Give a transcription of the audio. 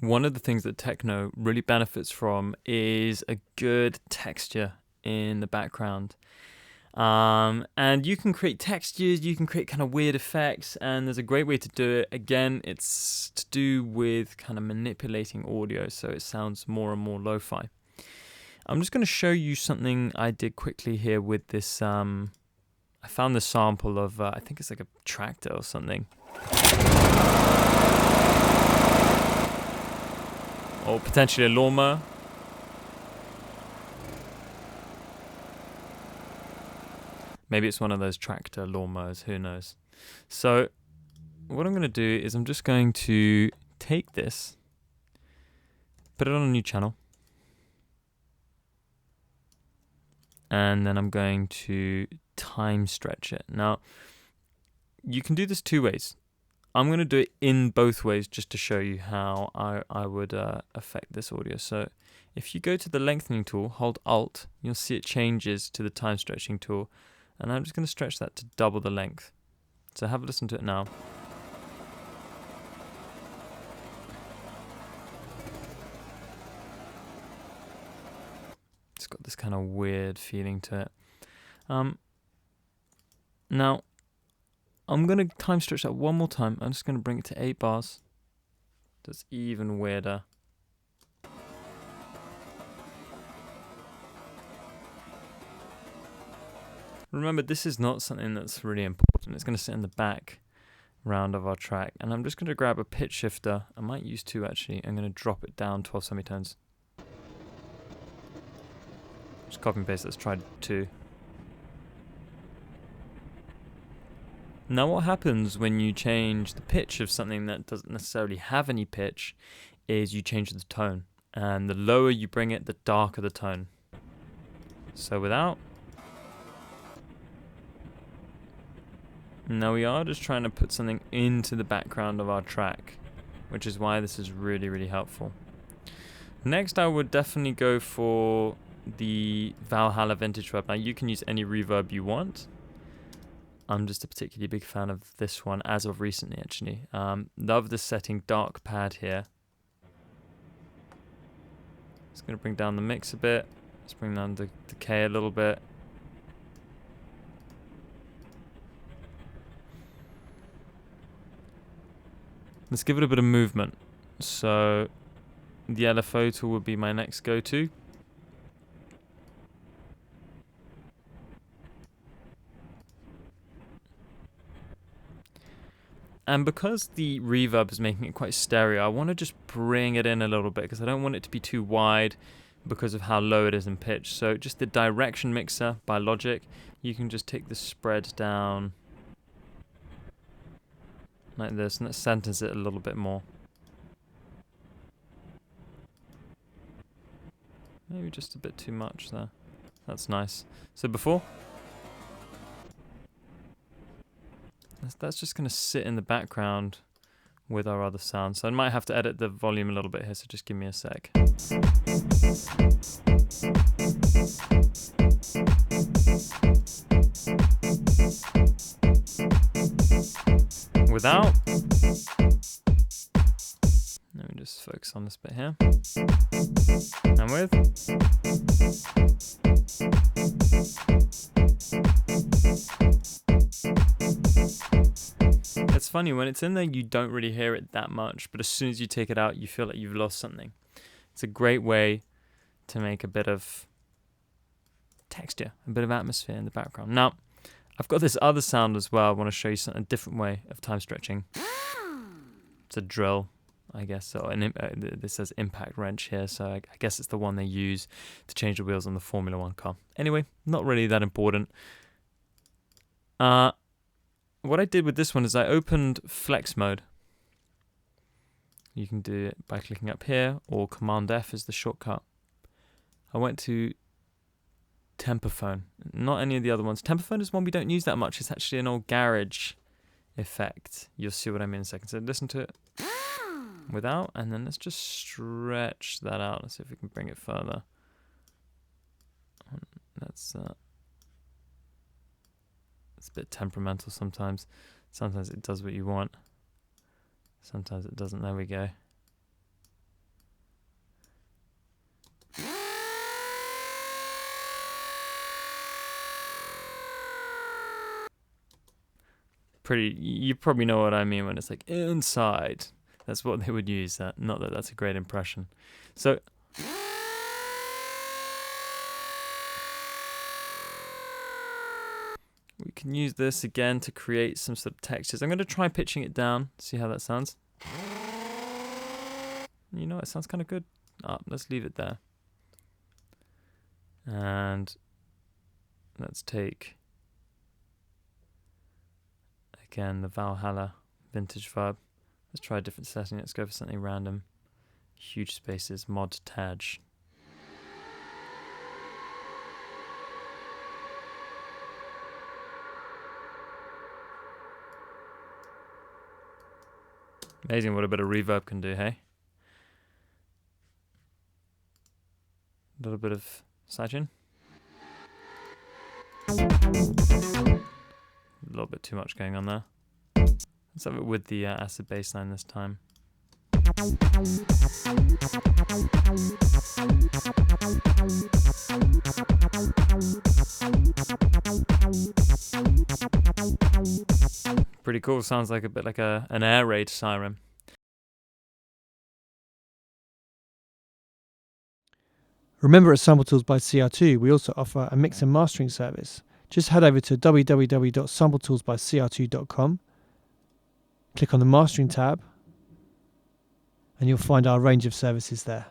One of the things that techno really benefits from is a good texture in the background. And you can create textures, you can create kind of weird effects, and there's a great way to do it. Again, it's to do with kind of manipulating audio so it sounds more and more lo-fi. I'm just going to show you something I did quickly here with this. I found this sample of, I think it's like a tractor or something. Or potentially a lawnmower. Maybe it's one of those tractor lawnmowers, who knows. So what I'm going to do is I'm just going to take this, put it on a new channel, and then I'm going to time stretch it. Now, you can do this two ways. I'm going to do it in both ways just to show you how I would affect this audio. So if you go to the lengthening tool, hold Alt, you'll see it changes to the time stretching tool. And I'm just going to stretch that to double the length. So have a listen to it now. It's got this kind of weird feeling to it. Now, I'm going to time stretch that one more time. I'm just going to bring it to 8 bars. That's even weirder. Remember, this is not something that's really important. It's going to sit in the background of our track. And I'm just going to grab a pitch shifter. I might use 2 actually. I'm going to drop it down 12 semitones. Just copy and paste. Let's try 2. Now what happens when you change the pitch of something that doesn't necessarily have any pitch is you change the tone. And the lower you bring it, the darker the tone. So without. Now we are just trying to put something into the background of our track, which is why this is really, really helpful. Next, I would definitely go for the Valhalla Vintage Reverb. Now you can use any reverb you want. I'm just a particularly big fan of this one as of recently, actually. Love the setting dark pad here. It's going to bring down the mix a bit. Let's bring down the decay a little bit. Let's give it a bit of movement. So the LFO tool would be my next go-to. And because the reverb is making it quite stereo, I want to just bring it in a little bit because I don't want it to be too wide because of how low it is in pitch. So just the direction mixer by Logic, you can just take the spread down like this, and it centers it a little bit more. Maybe just a bit too much there. That's nice. So before, that's just going to sit in the background with our other sounds. So I might have to edit the volume a little bit here, so just give me a sec. Without. Let me just focus on this bit here. And with. It's funny, when it's in there you don't really hear it that much, but as soon as you take it out you feel like you've lost something. It's a great way to make a bit of texture, a bit of atmosphere in the background. Now, I've got this other sound as well. I want to show you a different way of time stretching. It's a drill, I guess. So this says impact wrench here, so I guess it's the one they use to change the wheels on the Formula 1 car. Anyway, not really that important. What I did with this one is I opened flex mode. You can do it by clicking up here, or Command F is the shortcut. I went to Temperphone, not any of the other ones. Temperphone is one we don't use that much. It's actually an old garage effect. You'll see what I mean in a second. So listen to it without, and then let's just stretch that out. Let's see if we can bring it further. That's it's a bit temperamental sometimes. Sometimes it does what you want. Sometimes it doesn't. There we go. You probably know what I mean when it's like inside. That's what they would use. Not that that's a great impression. So we can use this again to create some sort of textures. I'm going to try pitching it down, see how that sounds. You know, it sounds kind of good. Let's leave it there. And let's take, again, the Valhalla vintage vibe. Let's try a different setting. Let's go for something random. Huge spaces, mod Taj. Amazing what a bit of reverb can do, hey? A little bit of sidechain. A little bit too much going on there. Let's have it with the acid bassline this time. Pretty cool. Sounds like a bit like an air raid siren. Remember, at Sample Tools by CR2, we also offer a mix and mastering service. Just head over to www.sampletoolsbycr2.com, click on the mastering tab, and you'll find our range of services there.